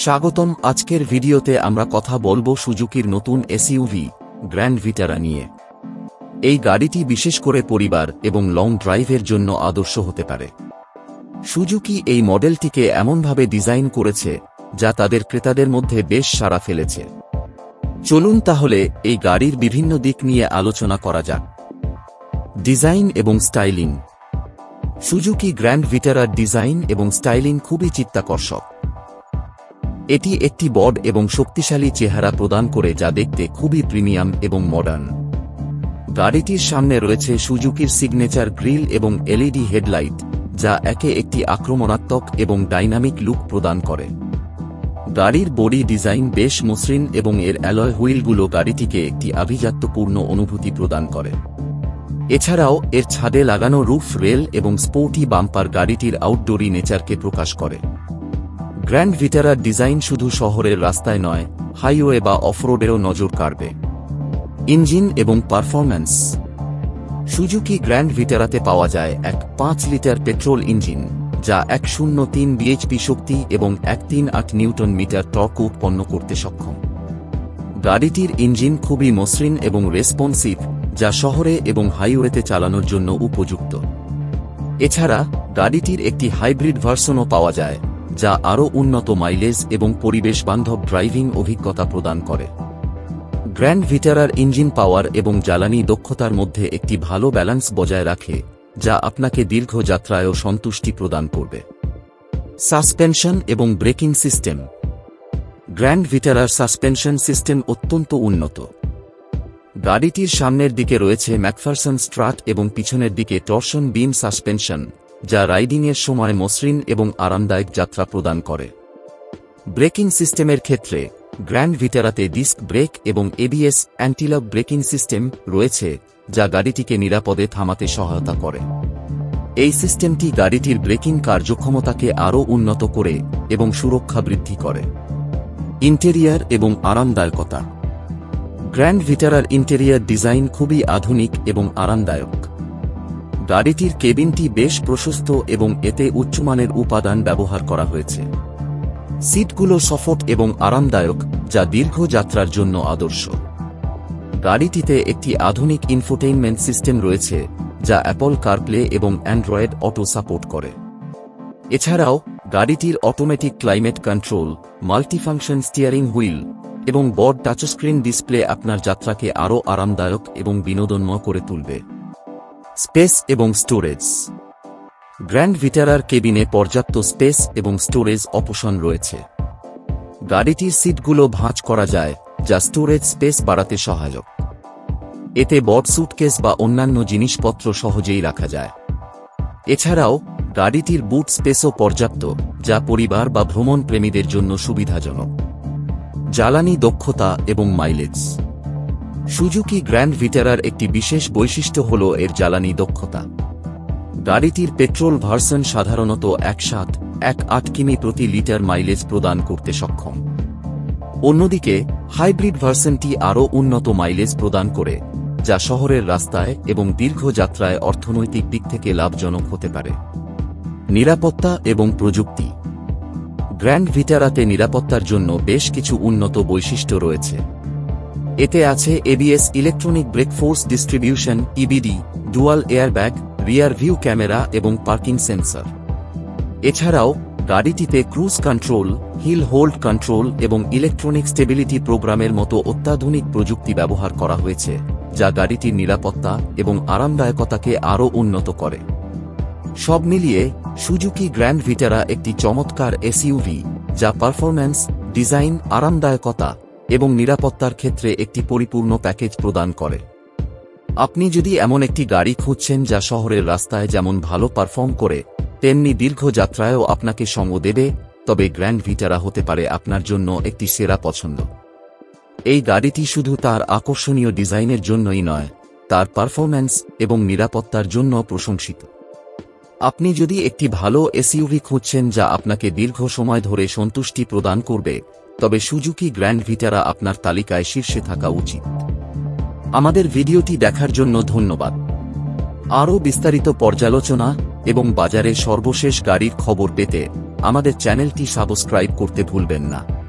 স্বাগতম। আজকের ভিডিওতে আমরা কথা বলবো সুজুকির নতুন এসইউভি গ্র্যান্ড ভিটারা নিয়ে। এই গাড়িটি বিশেষ করে পরিবার এবং লং ড্রাইভের জন্য আদর্শ হতে পারে। সুজুকি এই মডেলটিকে এমনভাবে ডিজাইন করেছে যা তাদের ক্রেতাদের মধ্যে বেশ সাড়া ফেলেছে। চলুন তাহলে এই গাড়ির বিভিন্ন দিক নিয়ে আলোচনা করা যাক। ডিজাইন এবং স্টাইলিং। সুজুকি গ্র্যান্ড ভিটারার ডিজাইন এবং স্টাইলিং খুবই চিত্তাকর্ষক। এটি একটি বড় এবং শক্তিশালী চেহারা প্রদান করে যা দেখতে খুবই প্রিমিয়াম এবং মডার্ন। গাড়িটির সামনে রয়েছে সুজুকির সিগনেচার গ্রিল এবং এলইডি হেডলাইট, যা একে একটি আক্রমণাত্মক এবং ডাইনামিক লুক প্রদান করে। গাড়ির বডি ডিজাইন বেশ মসৃণ এবং এর অ্যালয় হুইলগুলো গাড়িটিকে একটি আভিজাত্যপূর্ণ অনুভূতি প্রদান করে। এছাড়াও এর ছাদে লাগানো রুফ রেল এবং স্পোর্টি বাম্পার গাড়িটির আউটডোরি নেচারকে প্রকাশ করে। গ্র্যান্ড ভিটারার ডিজাইন শুধু শহরের রাস্তায় নয়, হাইওয়ে বা অফরোডেরও নজর কাড়বে। ইঞ্জিন এবং পারফরম্যান্স। সুজুকি গ্র্যান্ড ভিটারাতে পাওয়া যায় এক 5 লিটার পেট্রোল ইঞ্জিন, যা 103 বিএইচপি শক্তি এবং 138 নিউটন মিটার টর্ক উৎপন্ন করতে সক্ষম। গাড়িটির ইঞ্জিন খুবই মসৃণ এবং রেসপন্সিভ, যা শহরে এবং হাইওয়েতে চালানোর জন্য উপযুক্ত। এছাড়া গাড়িটির একটি হাইব্রিড ভার্সনও পাওয়া যায়, যা আরও উন্নত মাইলেজ এবং পরিবেশবান্ধব ড্রাইভিং অভিজ্ঞতা প্রদান করে। গ্র্যান্ড ভিটারার ইঞ্জিন পাওয়ার এবং জ্বালানি দক্ষতার মধ্যে একটি ভালো ব্যালেন্স বজায় রাখে, যা আপনাকে দীর্ঘ যাত্রায়ও সন্তুষ্টি প্রদান করবে। সাসপেনশন এবং ব্রেকিং সিস্টেম। গ্র্যান্ড ভিটারার সাসপেনশন সিস্টেম অত্যন্ত উন্নত। গাড়িটির সামনের দিকে রয়েছে ম্যাকফারসন স্ট্রাট এবং পিছনের দিকে টরশন বিম সাসপেনশন, যা রাইডিংয়ের সময় মসৃণ এবং আরামদায়ক যাত্রা প্রদান করে। ব্রেকিং সিস্টেমের ক্ষেত্রে গ্র্যান্ড ভিটারাতে ডিস্ক ব্রেক এবং এবিএস অ্যান্টিলক ব্রেকিং সিস্টেম রয়েছে, যা গাড়িটিকে নিরাপদে থামাতে সহায়তা করে। এই সিস্টেমটি গাড়িটির ব্রেকিং কার্যক্ষমতাকে আরও উন্নত করে এবং সুরক্ষা বৃদ্ধি করে। ইন্টেরিয়ার এবং আরামদায়কতা। গ্র্যান্ড ভিটারার ইন্টেরিয়ার ডিজাইন খুবই আধুনিক এবং আরামদায়ক। গাড়িটির কেবিনটি বেশ প্রশস্ত এবং এতে উচ্চমানের উপাদান ব্যবহার করা হয়েছে। সিটগুলো সফট এবং আরামদায়ক, যা দীর্ঘ যাত্রার জন্য আদর্শ। গাড়িটিতে একটি আধুনিক ইনফোটেইনমেন্ট সিস্টেম রয়েছে, যা অ্যাপল কারপ্লে এবং অ্যান্ড্রয়েড অটো সাপোর্ট করে। এছাড়াও গাড়িটির automatic climate control, multifunction steering wheel এবং বড় টাচস্ক্রিন ডিসপ্লে আপনার যাত্রাকে আরও আরামদায়ক এবং বিনোদনময় করে তুলবে। স্পেস এবং স্টোরেজ। গ্র্যান্ড ভিটারার কেবিনে পর্যাপ্ত স্পেস এবং স্টোরেজ অপশন রয়েছে। গাড়িটির সিটগুলো ভাঁজ করা যায়, যা স্টোরেজ স্পেস বাড়াতে সহায়ক। এতে বড় সুটকেস বা অন্যান্য জিনিসপত্র সহজেই রাখা যায়। এছাড়াও গাড়িটির বুট স্পেসও পর্যাপ্ত, যা পরিবার বা ভ্রমণ প্রেমীদের জন্য সুবিধাজনক। জ্বালানি দক্ষতা এবং মাইলেজ। সুজুকি গ্র্যান্ড ভিটারার একটি বিশেষ বৈশিষ্ট্য হল এর জ্বালানি দক্ষতা। গাড়িটির পেট্রোল ভার্সন সাধারণত 1.8 কিমি প্রতি লিটার মাইলেজ প্রদান করতে সক্ষম। অন্যদিকে হাইব্রিড ভার্সনটি আরও উন্নত মাইলেজ প্রদান করে, যা শহরের রাস্তায় এবং দীর্ঘ যাত্রায় অর্থনৈতিক দিক থেকে লাভজনক হতে পারে। নিরাপত্তা এবং প্রযুক্তি। গ্র্যান্ড ভিটারাতে নিরাপত্তার জন্য বেশ কিছু উন্নত বৈশিষ্ট্য রয়েছে। এতে আছে ABS electronic brake force distribution EBD, dual airbag, rear view camera এবং পার্কিং সেন্সর। এছাড়াও গাড়িটিতে cruise control, hill hold control এবং ইলেকট্রনিক স্টেবিলিটি প্রোগ্রামের মতো অত্যাধুনিক প্রযুক্তি ব্যবহার করা হয়েছে, যা গাড়িটির নিরাপত্তা এবং আরামদায়কতাকে আরও উন্নত করে। সব মিলিয়ে সুজুকি গ্র্যান্ড ভিটারা একটি চমৎকার এসইউভি, যা পারফরম্যান্স, ডিজাইন, আরামদায়কতা এবং নিরাপত্তার ক্ষেত্রে একটি পরিপূর্ণ প্যাকেজ প্রদান করে। আপনি যদি এমন একটি গাড়ি খুঁজছেন যা শহরের রাস্তায় যেমন ভালো পারফর্ম করে, তেমনি দীর্ঘ যাত্রায়ও আপনাকে সঙ্গ দেবে, তবে গ্র্যান্ড ভিটারা হতে পারে আপনার জন্য একটি সেরা পছন্দ। এই গাড়িটি শুধু তার আকর্ষণীয় ডিজাইনের জন্যই নয়, তার পারফরম্যান্স এবং নিরাপত্তার জন্য প্রশংসিত। আপনি যদি একটি ভালো এসইউভি খুঁজছেন যা আপনাকে দীর্ঘ সময় ধরে সন্তুষ্টি প্রদান করবে, তবে সুজুকি গ্র্যান্ড ভিটারা আপনার তালিকায় শীর্ষে থাকা উচিত। আমাদের ভিডিওটি দেখার জন্য ধন্যবাদ। আরও বিস্তারিত পর্যালোচনা এবং বাজারে সর্বশেষ গাড়ির খবর পেতে আমাদের চ্যানেলটি সাবস্ক্রাইব করতে ভুলবেন না।